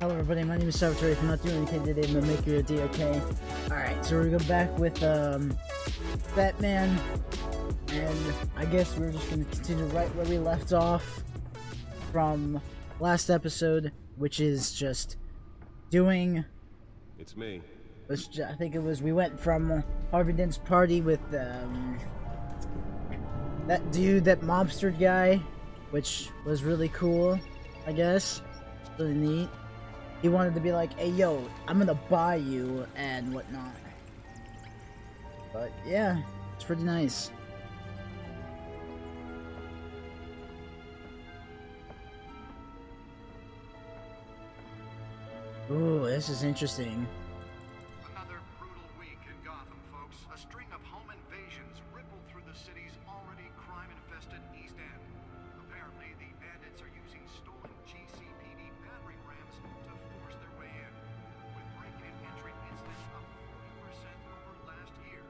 Hello everybody, my name is Savator. If you're not doing anything today, I'm gonna make you a day, okay? Alright, so we're gonna go back with Batman, and I guess we're just gonna continue right where we left off from last episode, which is just doing... It's me. I think it was, we went from Harvey Dent's party with that dude, that mobster guy, which was really cool, I guess. Really neat. He wanted to be like, hey yo, I'm gonna buy you and whatnot. But yeah, it's pretty nice. Ooh, this is interesting. Another brutal week in Gotham, folks. A string of home invasions rippled through the city's already crime-infested East End. Apparently, the bandits are using stolen GCPD battering rams to force their way in, with break-in and entry incidents up 40% over last year.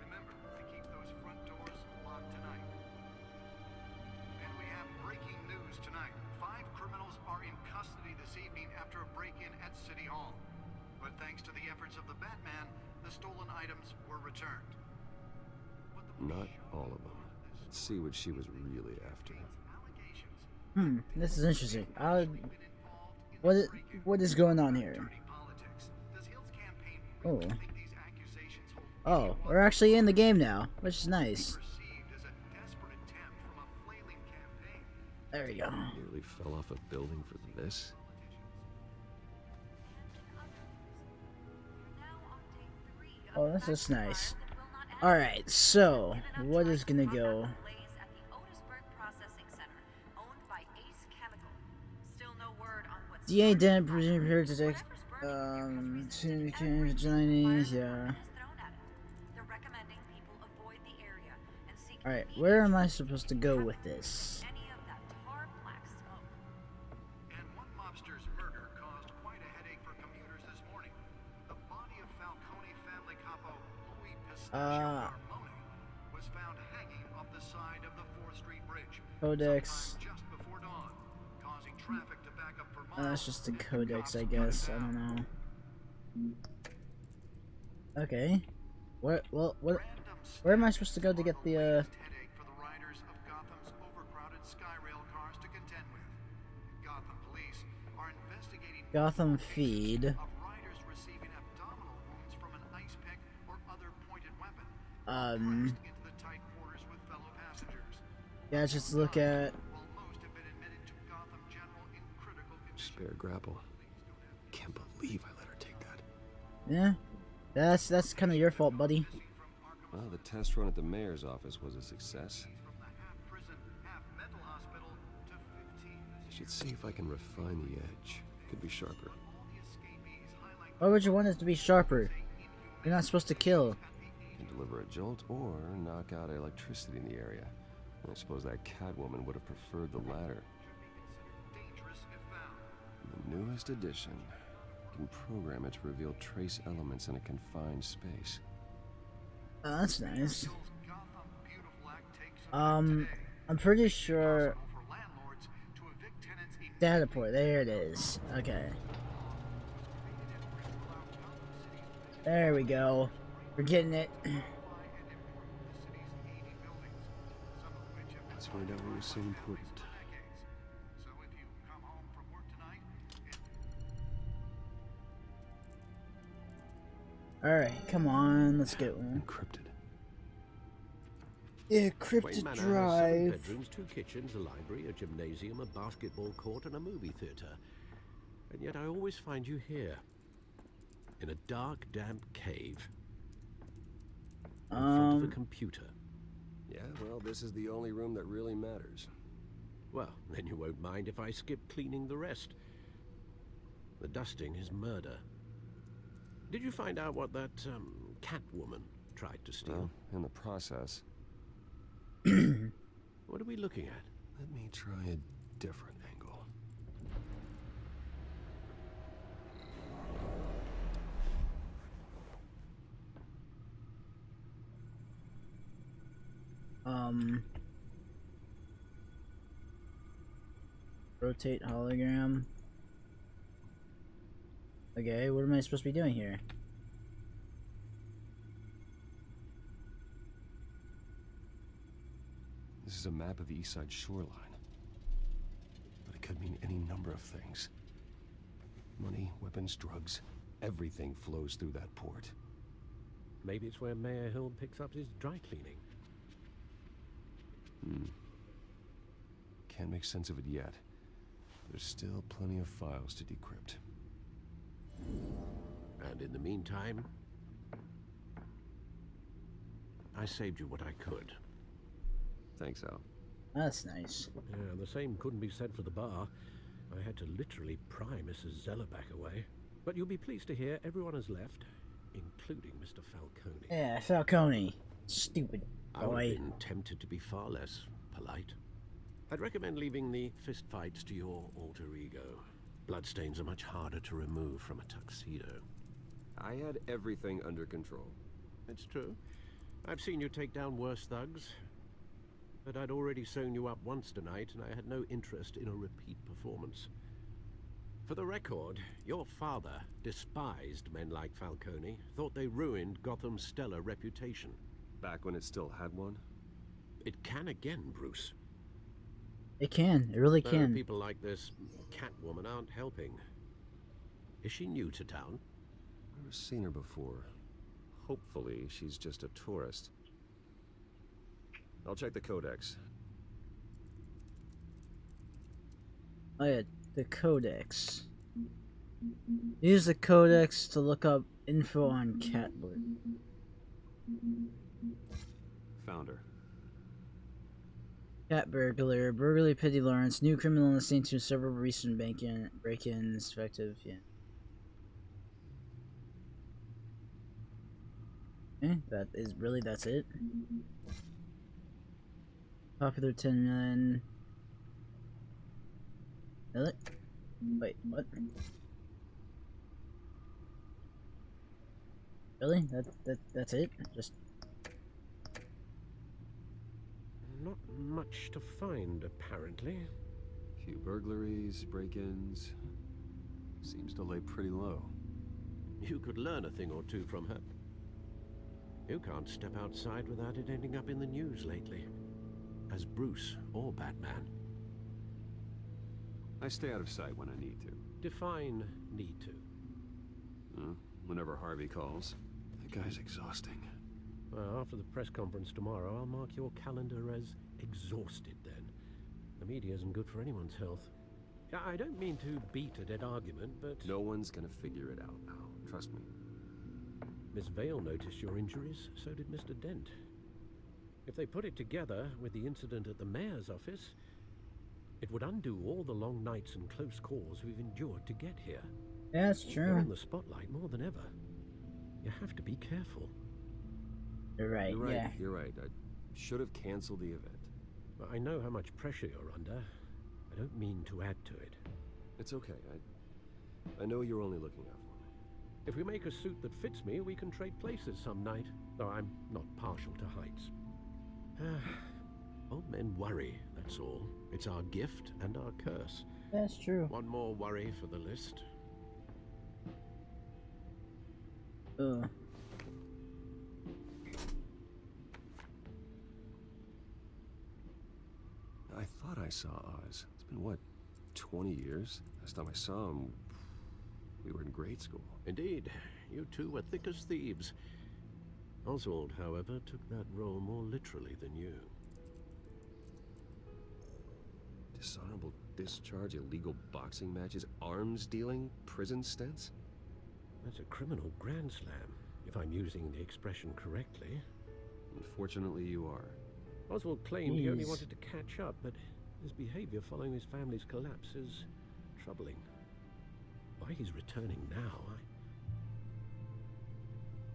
Remember to keep those front doors locked tonight. And we have breaking news tonight. 5 criminals are in custody this evening after a break-in at City Hall. But thanks to the efforts of the Batman, the stolen items were returned. Not all of them. Let's see what she was really after. This is interesting. What is going on here? Oh, we're actually in the game now, which is nice. There we go. Nearly fell off a building for this. Oh, this is nice. Alright, so, what is gonna go? DA didn't presume here to take, to Chinese, yeah. Alright, where am I supposed to go with this? Was found hanging off the side of the 4th Street Bridge. Codex. Just before dawn, causing traffic to back up for miles. That's just the codex, I guess. I don't know. Okay. Where am I supposed to go to get the headache for the riders of Gotham's overcrowded Skyrail cars to contend with. Gotham police are investigating Gotham feed? of riders receiving abdominal wounds from an ice pick or other pointed weapon. Into the tight quarters with fellow passengers. Yeah, just look at... While most have been admitted to Gotham General in critical condition. Spare grapple. Can't believe I let her take that. Yeah? That's kind of your fault, buddy. Well, the test run at the mayor's office was a success. From the half-prison, half-mental hospital to 15 I should see if I can refine the edge. Could be sharper. Why would you want it to be sharper? You're not supposed to kill. Can deliver a jolt or knock out electricity in the area. I suppose that Catwoman would have preferred the latter. The newest edition can program it to reveal trace elements in a confined space. Oh, that's nice. I'm pretty sure... Data port, there it is. Okay. There we go. We're getting it. Let's find out what was so important. Alright, come on, let's get one. Encrypted. Encrypted Wayne Manor has 7 drive. bedrooms, 2 kitchens, a library, a gymnasium, a basketball court, and a movie theater. And yet I always find you here, in a dark, damp cave, in front of a computer. Yeah, well, this is the only room that really matters. Well, then you won't mind if I skip cleaning the rest. The dusting is murder. Did you find out what that, Catwoman tried to steal? Well, in the process. What are we looking at? Let me try a different angle. Rotate hologram. Okay, what am I supposed to be doing here? This is a map of the east side shoreline. But it could mean any number of things. Money, weapons, drugs, everything flows through that port. Maybe it's where Mayor Hill picks up his dry cleaning. Can't make sense of it yet. There's still plenty of files to decrypt. And in the meantime, I saved you what I could. Thanks, Al. That's nice. Yeah, the same couldn't be said for the bar. I had to literally pry Mrs. Zeller back away. But you'll be pleased to hear everyone has left, including Mr. Falcone. Yeah, Falcone. Stupid I would boy. have been tempted to be far less polite. I'd recommend leaving the fistfights to your alter ego. Bloodstains are much harder to remove from a tuxedo. I had everything under control. It's true. I've seen you take down worse thugs. But I'd already sewn you up once tonight, and I had no interest in a repeat performance. For the record, your father despised men like Falcone, thought they ruined Gotham's stellar reputation. Back when it still had one? It can again, Bruce. It can. It really can. People like this Catwoman aren't helping. Is she new to town? Never seen her before. Hopefully, she's just a tourist. I'll check the codex. Oh yeah, the codex. Use the codex to look up info on Catwoman. Found her. Cat burglar, burglary, Petty Lawrence, new criminal on the scene to several recent break-ins, effective, yeah. Okay, that's it? Popular 10 million. Really? Wait, what? Really? That's it? Just... Not much to find, apparently. Few burglaries, break-ins. Seems to lay pretty low. You could learn a thing or two from her. You can't step outside without it ending up in the news lately. As Bruce or Batman. I stay out of sight when I need to. Define need to. Whenever Harvey calls. That guy's exhausting. Well, after the press conference tomorrow, I'll mark your calendar as exhausted then. The media isn't good for anyone's health. I don't mean to beat a dead argument, but... No one's gonna figure it out now. Trust me. Miss Vale noticed your injuries, so did Mr. Dent. If they put it together with the incident at the mayor's office, it would undo all the long nights and close calls we've endured to get here. Yeah, that's You're true. in the spotlight more than ever. You have to be careful. You're right, yeah. You're right. I should have canceled the event. I know how much pressure you're under. I don't mean to add to it. It's okay. I know you're only looking out for me. If we make a suit that fits me, we can trade places some night. Though I'm not partial to heights. Old men worry, that's all. It's our gift and our curse. That's true. One more worry for the list. Ugh. I thought I saw Oz. It's been, what, 20 years? Last time I saw him, we were in grade school. Indeed, you two were thick as thieves. Oswald, however, took that role more literally than you. Dishonorable discharge, illegal boxing matches, arms dealing, prison stints? That's a criminal grand slam, if I'm using the expression correctly. Unfortunately, you are. Oswald claimed he only Jeez. wanted to catch up, but his behavior following his family's collapse is troubling. Why he's returning now,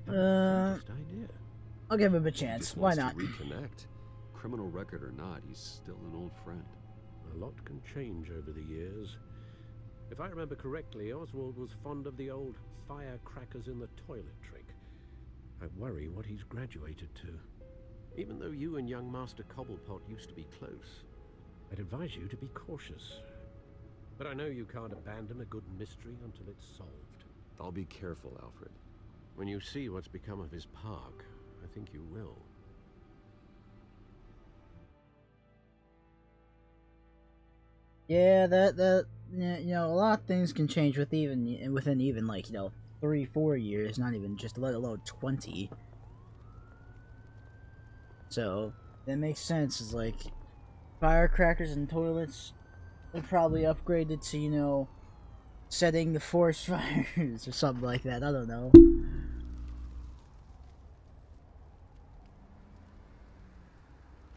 I haven't the faintest idea. I'll give him a He chance. just Why wants not? to reconnect. Criminal record or not, he's still an old friend. A lot can change over the years. If I remember correctly, Oswald was fond of the old firecrackers in the toilet trick. I worry what he's graduated to. Even though you and young Master Cobblepot used to be close, I'd advise you to be cautious. But I know you can't abandon a good mystery until it's solved. I'll be careful, Alfred. When you see what's become of his park, I think you will. Yeah, yeah, you know, a lot of things can change within even like, you know, 3-4 years, not even just let alone 20. So that makes sense. It's like firecrackers and toilets are probably upgraded to, you know, setting the forest fires or something like that. I don't know.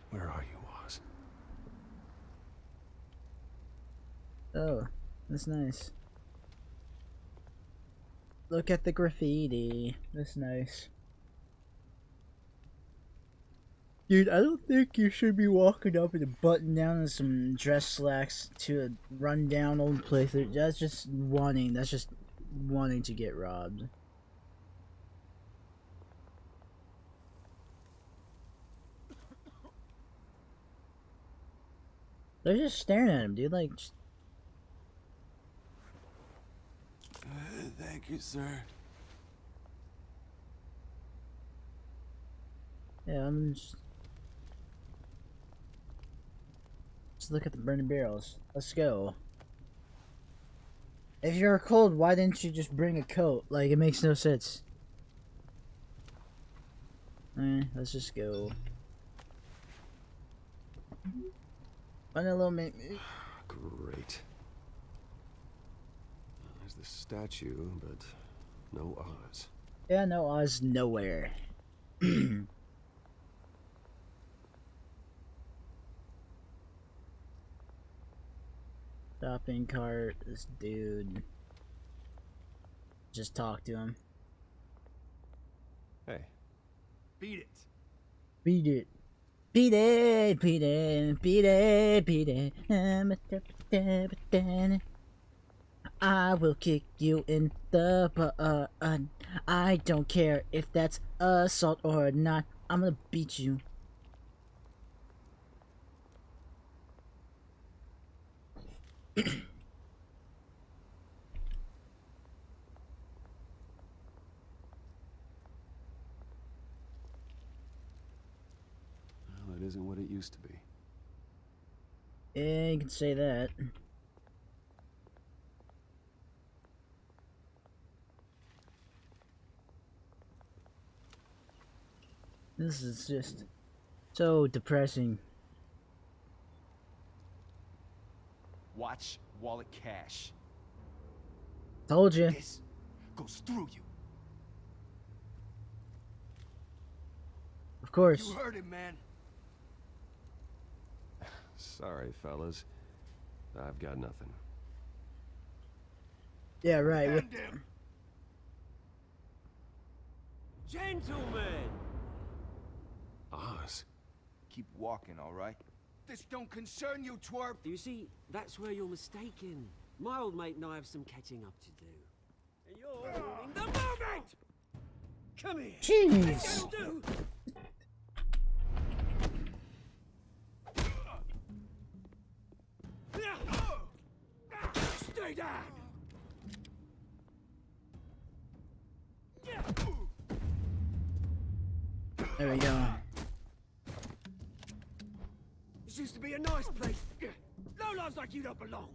Where are you, Oz? Oh, that's nice. Look at the graffiti. That's nice. Dude, I don't think you should be walking up in a button down and some dress slacks to a rundown old place. That's just wanting to get robbed. They're just staring at him, dude. Like, Thank you, sir. yeah, I'm just look at the burning barrels. Let's go. If you're cold, why didn't you just bring a coat? Like, it makes no sense. Let's just go. Find a little Great. There's the statue, but no Oz. Yeah, no Oz nowhere. Shopping cart, this dude. Just talk to him. Hey. Beat it. Beat it. Beat it, beat it, beat it, beat it. I will kick you in the butt. I don't care if that's assault or not. I'm gonna beat you. Well, it isn't what it used to be. Yeah, you can say that. This is just so depressing. Watch wallet cash. Told you. This goes through you. Of course. You heard him, man. Sorry, fellas. I've got nothing. Yeah, right. Hand him. Gentlemen! Oz? Keep walking, all right? This don't concern you, twerp. You see, that's where you're mistaken. My old mate and I have some catching up to do. And you're ruining the moment! Come here! Jeez! That'll do! Stay down! There we go. This used to be a nice place. No lives like you don't belong.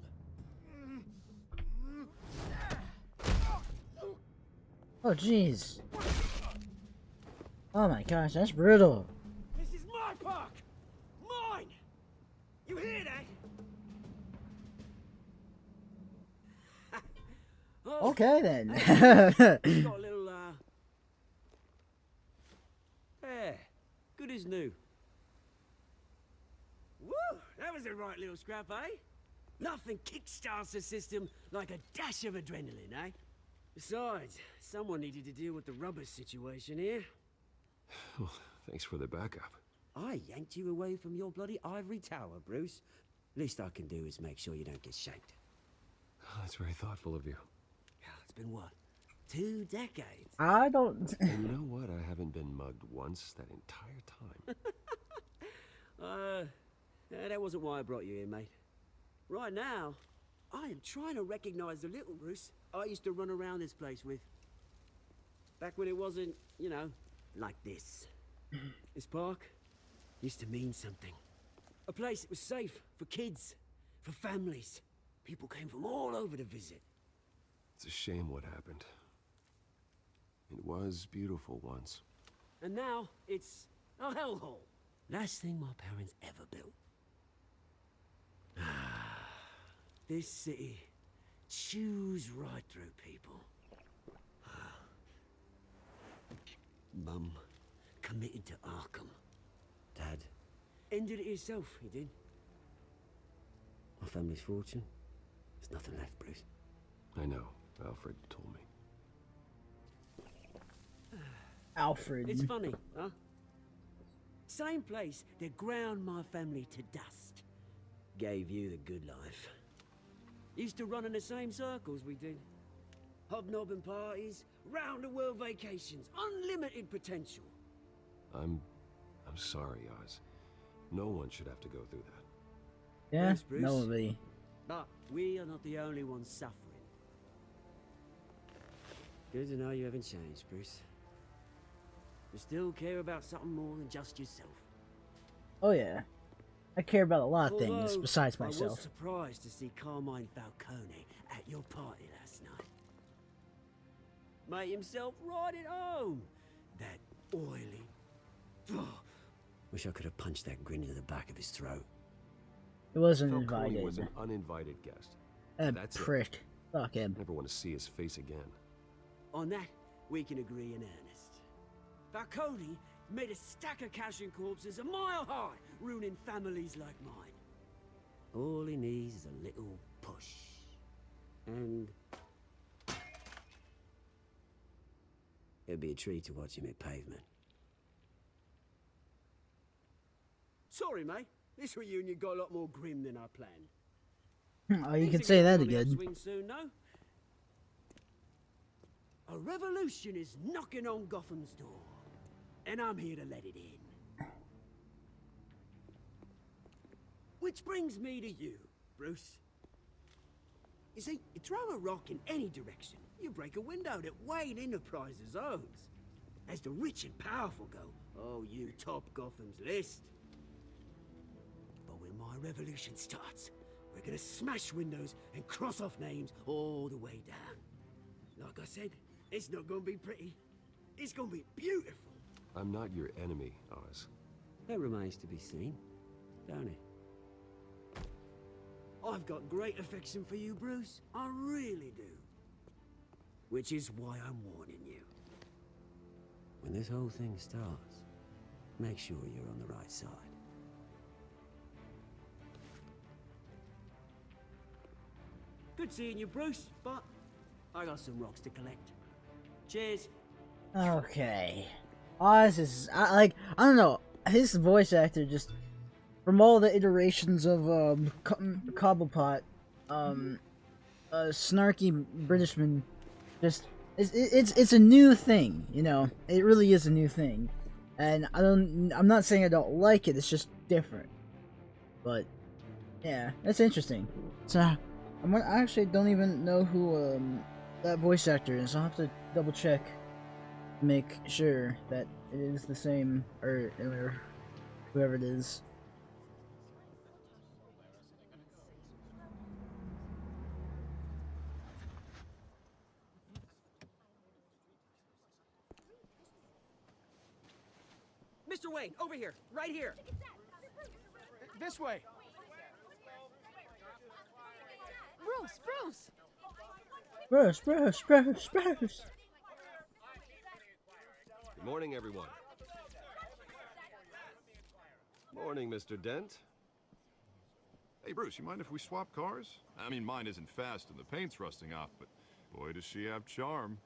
Oh, jeez. Oh my gosh, that's brutal. This is my park! Mine! You hear that? Oh, Okay then. we got a little, there. Good as new. Woo! That was a right little scrap, eh? Nothing kickstarts the system like a dash of adrenaline, eh? Besides, someone needed to deal with the rubber situation here. Well, thanks for the backup. I yanked you away from your bloody ivory tower, Bruce. Least I can do is make sure you don't get shanked. Oh, that's very thoughtful of you. It's been what? 2 decades? I don't. And you know what? I haven't been mugged once that entire time. That wasn't why I brought you here, mate. Right now, I am trying to recognize the little Bruce I used to run around this place with. Back when it wasn't, you know, like this. This park used to mean something. A place that was safe for kids, for families. People came from all over to visit. It's a shame what happened. It was beautiful once. And now it's a hellhole. Last thing my parents ever built. This city chews right through people. Mum committed to Arkham. Dad ended it himself, he did. My family's fortune. There's nothing left, Bruce. I know. Alfred told me. Alfred. It's funny, huh? Same place that ground my family to dust. Gave you the good life. Used to run in the same circles we did. Hobnobbing parties, round-the-world vacations, unlimited potential. I'm sorry, Oz. No one should have to go through that. Yeah, Thanks, Bruce. nobody. But we are not the only ones suffering. Good to know you haven't changed, Bruce. You still care about something more than just yourself. Oh yeah, I care about a lot of things Although, besides I was myself. surprised to see Carmine Falcone at your party last night. Made himself right at home. That oily. Wish I could have punched that grin into the back of his throat. He wasn't Falcone invited. was an uninvited guest. That That's it. prick. Fuck him. Never want to see his face again. On that, we can agree in earnest. Falcone made a stack of cash and corpses a mile high, ruining families like mine. All he needs is a little push. And it'd be a treat to watch him hit pavement. Sorry, mate. This reunion got a lot more grim than I planned. Oh, you Things can are say gonna that be on the again. upswing soon, no? A revolution is knocking on Gotham's door, and I'm here to let it in. Which brings me to you, Bruce. You see, you throw a rock in any direction, you break a window that Wayne Enterprises owns. As the rich and powerful go, oh, you top Gotham's list. But when my revolution starts, we're gonna smash windows and cross off names all the way down. Like I said, it's not gonna be pretty. It's gonna be beautiful. I'm not your enemy, Oz. That remains to be seen, don't it? I've got great affection for you, Bruce. I really do. Which is why I'm warning you. When this whole thing starts, make sure you're on the right side. Good seeing you, Bruce, but I got some rocks to collect. Cheers. Okay. Oz is I don't know. His voice actor just from all the iterations of Cobblepot, snarky Britishman, just it's a new thing, you know. It really is a new thing, and I'm not saying I don't like it. It's just different. But yeah, that's interesting. So I actually don't even know who that voice actor is. I'll have to double check, make sure that it is the same or whoever it is. Mr. Wayne, over here, right here. This way. Bruce. Good morning, everyone. Morning, Mr. Dent. Hey, Bruce, you mind if we swap cars? I mean, mine isn't fast and the paint's rusting off, but boy, does she have charm.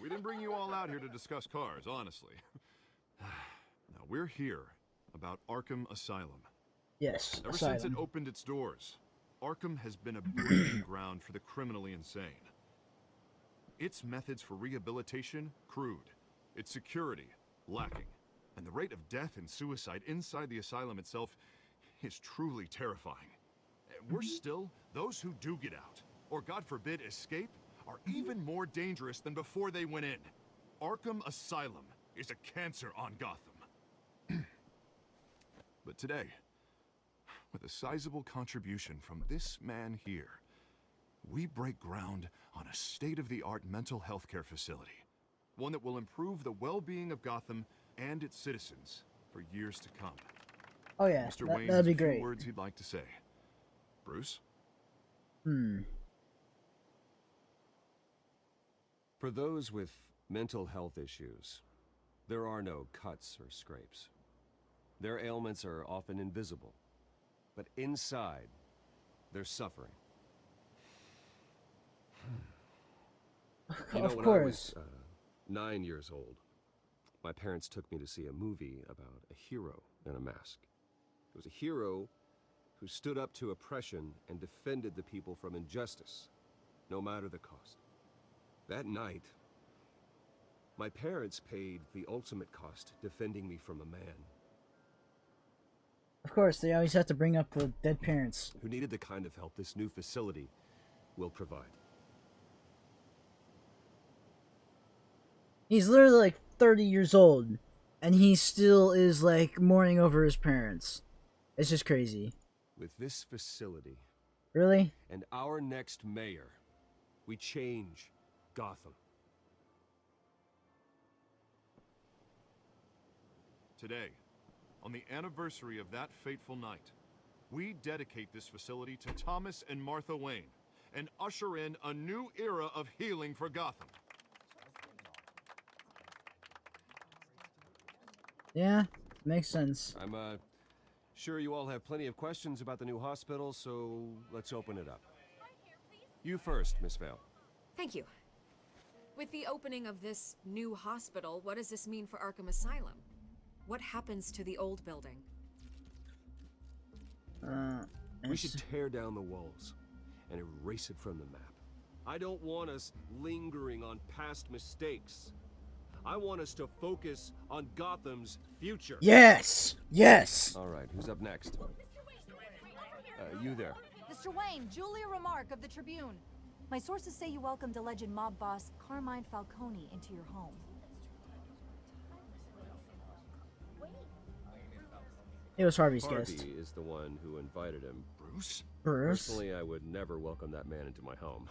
We didn't bring you all out here to discuss cars, honestly. Now, we're here about Arkham Asylum. Yes, Ever Asylum. since it opened its doors, Arkham has been a breeding ground for the criminally insane. Its methods for rehabilitation, crude. Its security, lacking. And the rate of death and suicide inside the asylum itself is truly terrifying. Worse still, those who do get out or God forbid escape, are even more dangerous than before they went in. Arkham Asylum is a cancer on Gotham. But today, with a sizable contribution from this man here, we break ground on a state-of-the-art mental health care facility. One that will improve the well-being of Gotham and its citizens for years to come. Oh yeah, Mr. Wayne that'd has be a few great. words he'd like to say. Bruce? For those with mental health issues, there are no cuts or scrapes. Their ailments are often invisible, but inside, they're suffering. You know, Of when course. I was 9 years old, my parents took me to see a movie about a hero in a mask. It was a hero who stood up to oppression and defended the people from injustice, no matter the cost. That night, my parents paid the ultimate cost defending me from a man Of course, they always have to bring up the dead parents. who needed the kind of help this new facility will provide. He's literally like 30 years old, and he still is like mourning over his parents. It's just crazy. With this facility Really? and our next mayor, we change Gotham. Today, on the anniversary of that fateful night, we dedicate this facility to Thomas and Martha Wayne and usher in a new era of healing for Gotham. Yeah, makes sense. I'm sure you all have plenty of questions about the new hospital, so let's open it up. You first, Miss Vale. Thank you. With the opening of this new hospital, what does this mean for Arkham Asylum? What happens to the old building? We should tear down the walls and erase it from the map. I don't want us lingering on past mistakes. I want us to focus on Gotham's future. Yes! Yes! All right, who's up next? You there. Mr. Wayne, Julia Remark of the Tribune. My sources say you welcomed alleged mob boss Carmine Falcone into your home. It was Harvey's Harvey guest. is the one who invited him. Bruce? Bruce? Personally, I would never welcome that man into my home.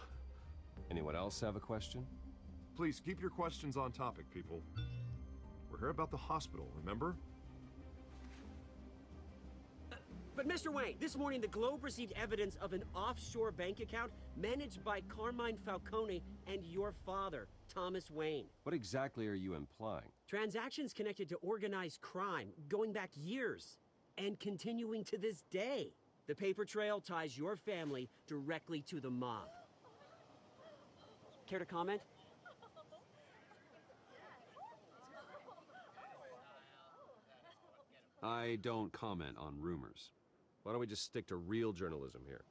Anyone else have a question? Please keep your questions on topic, people. We're here about the hospital, remember? But Mr. Wayne, this morning the Globe received evidence of an offshore bank account managed by Carmine Falcone and your father, Thomas Wayne. What exactly are you implying? Transactions connected to organized crime going back years and continuing to this day. The paper trail ties your family directly to the mob. Care to comment? I don't comment on rumors. Why don't we just stick to real journalism here?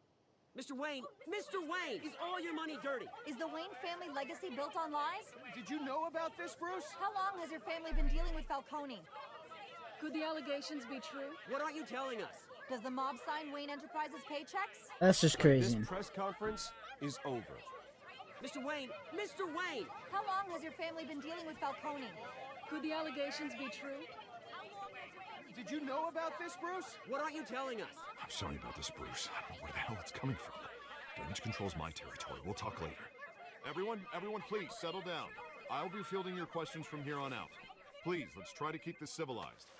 Mr. Wayne, is all your money dirty? Is the Wayne family legacy built on lies? Did you know about this, Bruce? How long has your family been dealing with Falcone? Could the allegations be true? What aren't you telling us? Does the mob sign Wayne Enterprises paychecks? That's just This crazy. press conference is over. Mr. Wayne! How long has your family been dealing with Falcone? Could the allegations be true? Did you know about this, Bruce? What aren't you telling us? I'm sorry about this, Bruce. I don't know where the hell it's coming from. Damage control's my territory. We'll talk later. Everyone, please settle down. I'll be fielding your questions from here on out. Please, let's try to keep this civilized.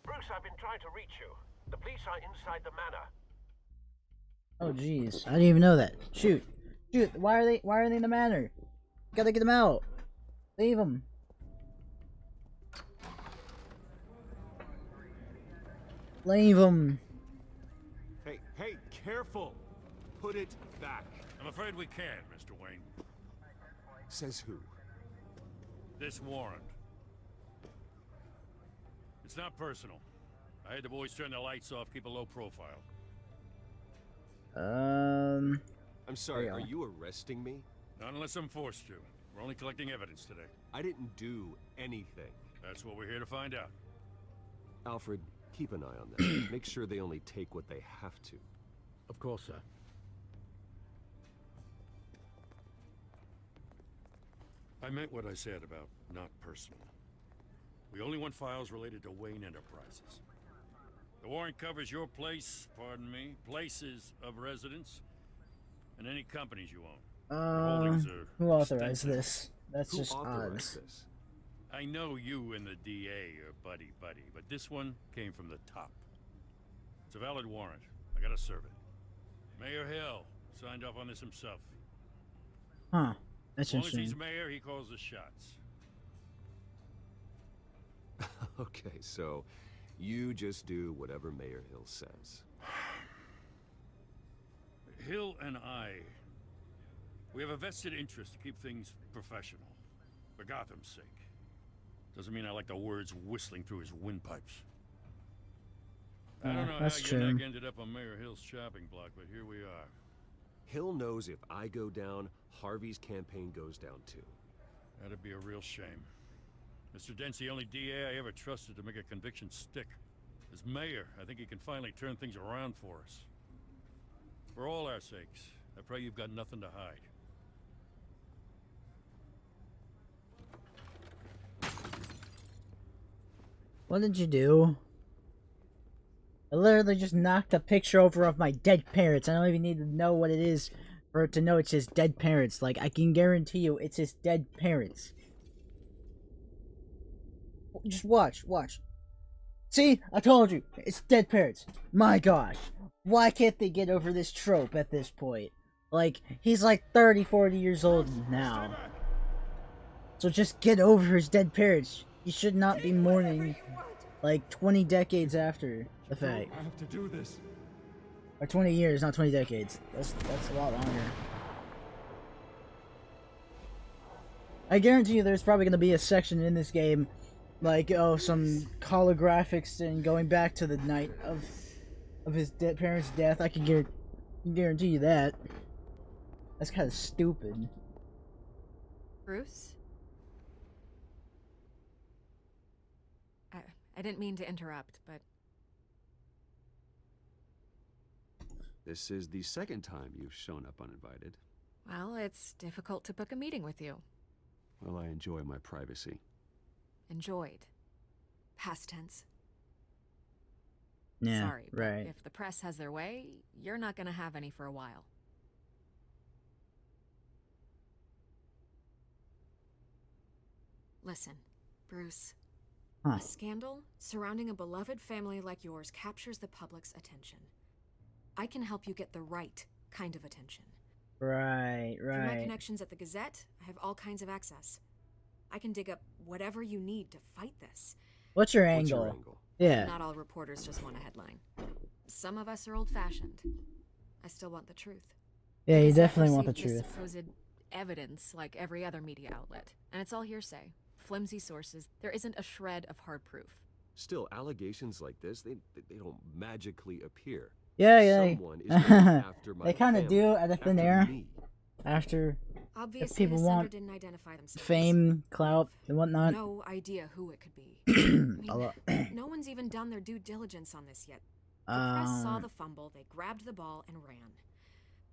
Bruce, I've been trying to reach you. The police are inside the manor. Oh jeez, I didn't even know that. Shoot. Why are they in the manor? Gotta get them out. Leave them. Leave them. Hey, careful! Put it back. I'm afraid we can't, Mr. Wayne. Says who? This warrant. It's not personal. I had the boys turn the lights off, keep a low profile. I'm sorry, Yeah. are you arresting me? Not unless I'm forced to. We're only collecting evidence today. I didn't do anything. That's what we're here to find out. Alfred, keep an eye on them. Make sure they only take what they have to. Of course, sir. I meant what I said about not personal. We only want files related to Wayne Enterprises. The warrant covers your place, pardon me, places of residence, and any companies you own. Your holdings are who authorized extensive. this? That's Who just authorized odds. this? I know you and the DA are buddy-buddy, but this one came from the top. It's a valid warrant. I gotta serve it. Mayor Hill signed off on this himself. Huh. That's As long as interesting. he's mayor, he calls the shots. Okay, so you just do whatever Mayor Hill says. Hill and I, we have a vested interest to keep things professional, for Gotham's sake. Doesn't mean I like the words whistling through his windpipes. I don't know how that's your true. neck ended up on Mayor Hill's chopping block, but here we are. Hill knows if I go down, Harvey's campaign goes down too. That'd be a real shame. Mr. Dent's the only DA I ever trusted to make a conviction stick. As mayor, I think he can finally turn things around for us. For all our sakes, I pray you've got nothing to hide. What did you do? I literally just knocked a picture over of my dead parents. I don't even need to know what it is for it to know it's his dead parents. Like, I can guarantee you it's his dead parents. Just watch, watch. See? I told you. It's dead parents. My gosh. Why can't they get over this trope at this point? Like, he's like 30, 40 years old now. So just get over his dead parents. You should not be mourning like 20 decades after the fact. I have to do this. Or 20 years, not 20 decades. That's a lot longer. I guarantee you there's probably going to be a section in this game like, oh, some holographics and going back to the night of his dead parents' death. I can guarantee you that. That's kind of stupid. Bruce? I didn't mean to interrupt, but... This is the second time you've shown up uninvited. Well, it's difficult to book a meeting with you. Well, I enjoy my privacy. Enjoyed. Past tense. Yeah, Sorry, but right. if the press has their way, you're not gonna have any for a while. Listen, Bruce. Huh. A scandal surrounding a beloved family like yours captures the public's attention. I can help you get the right kind of attention. Right, Through my right. connections at the Gazette, I have all kinds of access. I can dig up whatever you need to fight this. What's your What's angle? your angle? Yeah. Not all reporters just want a headline. Some of us are old-fashioned. I still want the truth. Yeah, you Gazette definitely want the received this truth. supposed evidence like every other media outlet, and it's all hearsay. Flimsy sources. There isn't a shred of hard proof. Still, allegations like this, they don't magically appear. Yeah, yeah. Someone is going after my They kind of family, do out of thin after air. me. After Obviously, people the sender want didn't identify themselves. fame, clout, and whatnot. No idea who it could be. I A lot. mean, no one's even done their due diligence on this yet. The press saw the fumble, they grabbed the ball and ran.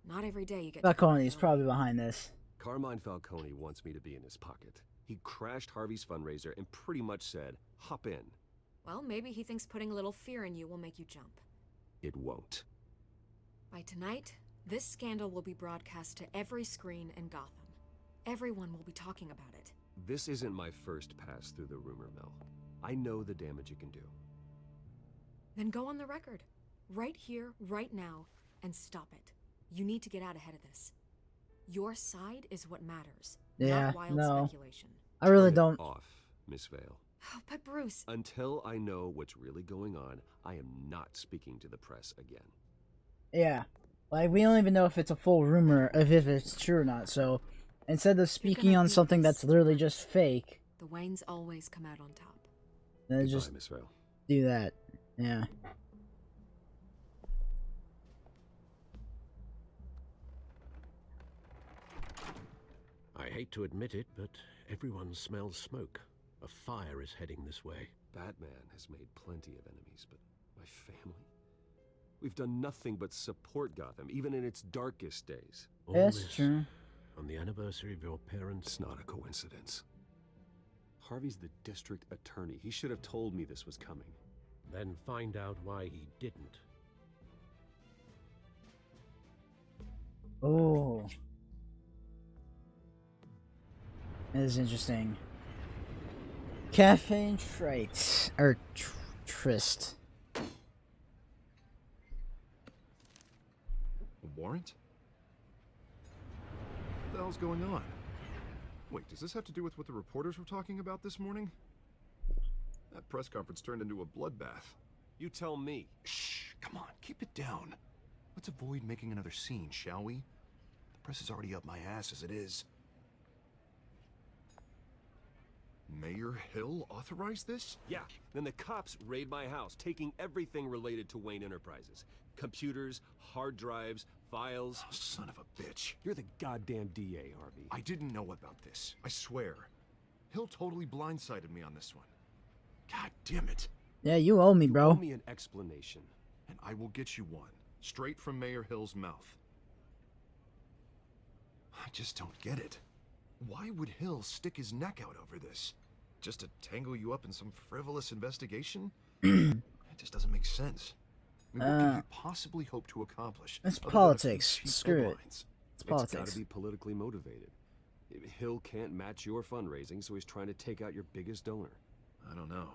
Not every day you get. Falcone's probably behind this. Carmine Falcone wants me to be in his pocket. He crashed Harvey's fundraiser and pretty much said, hop in. Well, maybe he thinks putting a little fear in you will make you jump. It won't. By tonight, this scandal will be broadcast to every screen in Gotham. Everyone will be talking about it. This isn't my first pass through the rumor mill. I know the damage it can do. Then go on the record. Right here, right now, and stop it. You need to get out ahead of this. Your side is what matters. Yeah, not wild no. speculation. I really Turn it don't. off, Miss Vale. Oh, but Bruce... Until I know what's really going on, I am not speaking to the press again. Yeah. Like, we don't even know if it's a full rumor, if it's true or not, so instead of speaking on something that's literally just fake, The Waynes always come out on top. then Goodbye, just Miss Vale. do that. Yeah. I hate to admit it, but everyone smells smoke. A fire is heading this way. Batman has made plenty of enemies, but my family? We've done nothing but support Gotham, even in its darkest days. All That's this true. On the anniversary of your parents'... It's not a coincidence. Harvey's the district attorney. He should have told me this was coming. Then find out why he didn't. Oh. That is interesting. Caffeine traits. Or tryst. A warrant? What the hell's going on? Wait, does this have to do with what the reporters were talking about this morning? That press conference turned into a bloodbath. You tell me. Shh, come on, keep it down. Let's avoid making another scene, shall we? The press is already up my ass as it is. Mayor Hill authorized this? Yeah, then the cops raid my house, taking everything related to Wayne Enterprises. Computers, hard drives, files. Oh, son of a bitch. You're the goddamn DA, Harvey. I didn't know about this, I swear. Hill totally blindsided me on this one. God damn it. Yeah, you owe me, bro. You owe me an explanation. And I will get you one, straight from Mayor Hill's mouth. I just don't get it. Why would Hill stick his neck out over this? Just to tangle you up in some frivolous investigation? It just doesn't make sense. I mean, what can you possibly hope to accomplish? It's other than a few politics. cheap Screw it. headlines? It's politics. It's gotta be politically motivated. Hill can't match your fundraising, so he's trying to take out your biggest donor. I don't know.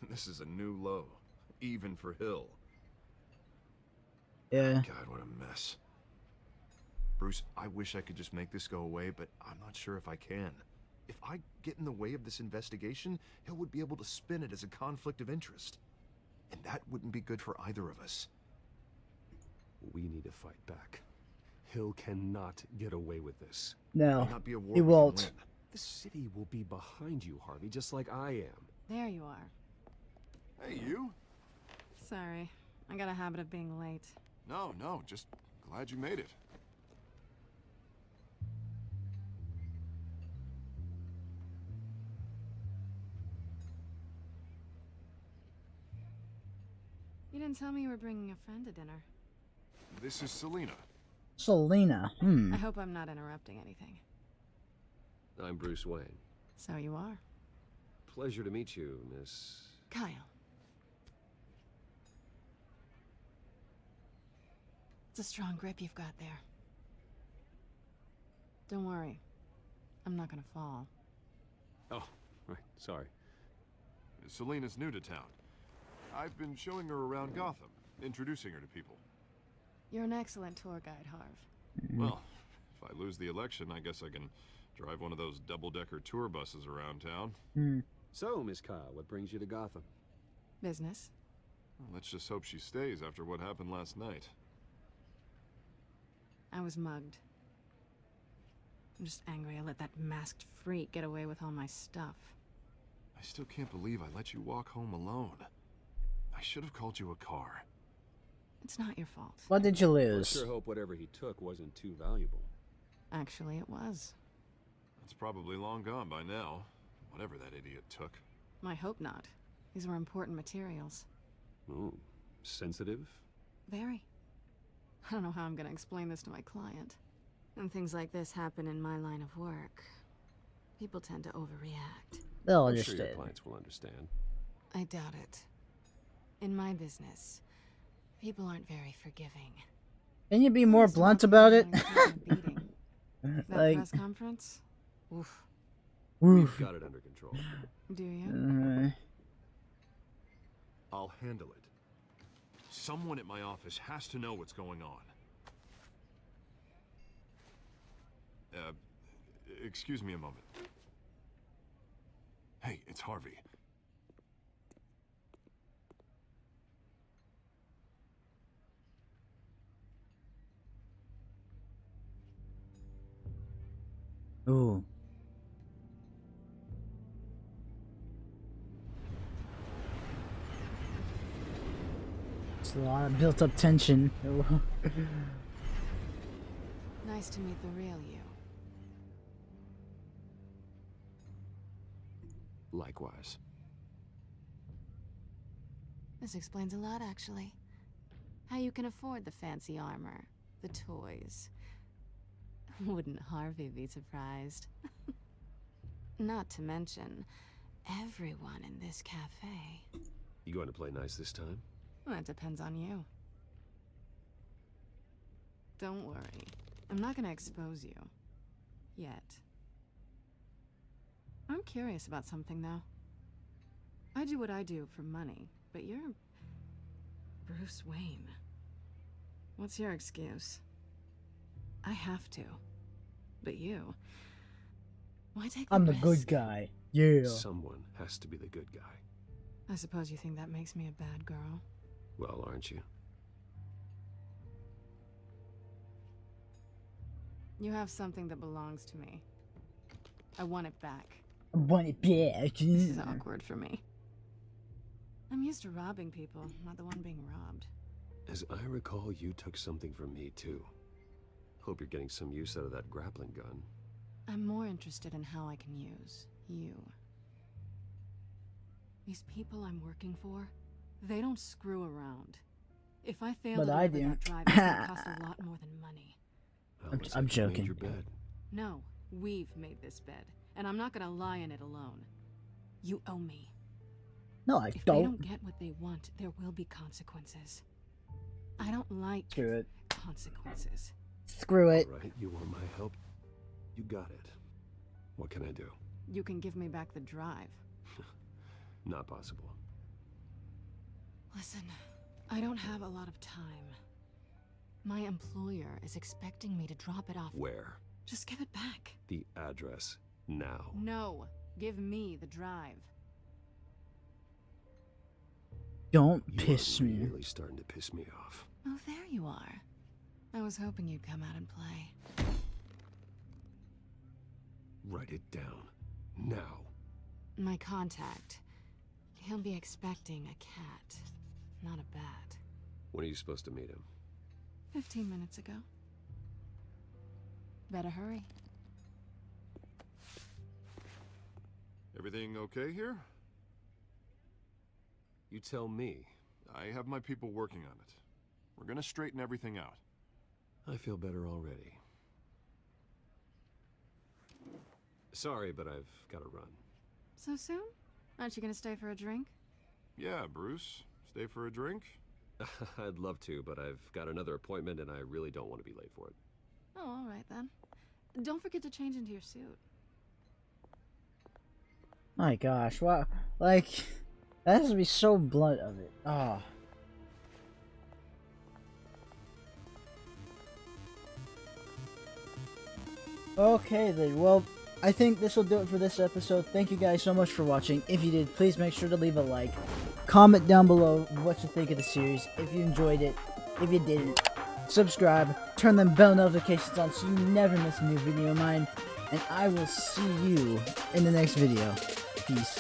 This is a new low. Even for Hill. Yeah. God, what a mess. Bruce, I wish I could just make this go away, but I'm not sure if I can. If I get in the way of this investigation, Hill would be able to spin it as a conflict of interest. And that wouldn't be good for either of us. We need to fight back. Hill cannot get away with this. No, Not be a war he we can won't. win. The city will be behind you, Harvey, just like I am. There you are. Hey, you? Sorry. I got a habit of being late. No, just glad you made it. You didn't tell me you were bringing a friend to dinner. This is Selena. Selena. I hope I'm not interrupting anything. I'm Bruce Wayne. So you are. Pleasure to meet you, Miss... Kyle. It's a strong grip you've got there. Don't worry. I'm not gonna fall. Oh, right, sorry. Selena's new to town. I've been showing her around Gotham, introducing her to people. You're an excellent tour guide, Harv. Well, if I lose the election, I guess I can drive one of those double-decker tour buses around town. So, Miss Kyle, what brings you to Gotham? Business. Well, let's just hope she stays after what happened last night. I was mugged. I'm just angry I let that masked freak get away with all my stuff. I still can't believe I let you walk home alone. I should have called you a car. It's not your fault. What did you I lose? sure hope whatever he took wasn't too valuable. Actually, it was. It's probably long gone by now. Whatever that idiot took. I hope not. These were important materials. Ooh, sensitive? Very. I don't know how I'm gonna explain this to my client. And things like this happen in my line of work. People tend to overreact. They'll I'm sure your understand. clients will understand. I doubt it. In my business, people aren't very forgiving. Can you be more It's blunt not about it? beating. That Like, press conference? Oof. We've got it under control. Do you? I'll handle it. Someone at my office has to know what's going on. Excuse me a moment. Hey, it's Harvey. Ooh. It's a lot of built-up tension. Nice to meet the real you. Likewise. This explains a lot, actually. How you can afford the fancy armor, the toys. Wouldn't Harvey be surprised? Not to mention, everyone in this cafe. You going to play nice this time? Well, that depends on you. Don't worry. I'm not gonna expose you. Yet. I'm curious about something, though. I do what I do for money, but you're... Bruce Wayne. What's your excuse? I have to. But you... Why take the I'm the risk? good guy. Yeah. Someone has to be the good guy. I suppose you think that makes me a bad girl. Well, aren't you? You have something that belongs to me. I want it back. I want it back. This is awkward for me. I'm used to robbing people, not the one being robbed. As I recall, you took something from me, too. Hope you're getting some use out of that grappling gun. I'm more interested in how I can use you. These people I'm working for, they don't screw around. If I fail to deliver that drive, it's gonna cost a lot more than money. I'm joking. Your bed. No, we've made this bed, and I'm not gonna lie in it alone. You owe me. No, I if don't. they don't get what they want, there will be consequences. I don't like consequences. Screw it. All right, you want my help? You got it. What can I do? You can give me back the drive. Not possible. Listen, I don't have a lot of time. My employer is expecting me to drop it off. Where? Just give it back. The address, now. No, give me the drive. Don't piss me. You're really starting to piss me off. Oh, there you are. I was hoping you'd come out and play. Write it down. Now. My contact. He'll be expecting a cat, not a bat. When are you supposed to meet him? 15 minutes ago. Better hurry. Everything okay here? You tell me. I have my people working on it. We're gonna straighten everything out. I feel better already. Sorry, but I've got to run. So soon? Aren't you gonna stay for a drink? Yeah, Bruce. Stay for a drink? I'd love to, but I've got another appointment and I really don't want to be late for it. Oh, all right then. Don't forget to change into your suit. My gosh, wow. Like, that has to be so blunt of it. Ah. Okay then, well, I think this will do it for this episode. Thank you guys so much for watching. If you did, please make sure to leave a like. Comment down below what you think of the series, if you enjoyed it. If you didn't, subscribe, turn them bell notifications on so you never miss a new video of mine. And I will see you in the next video. Peace.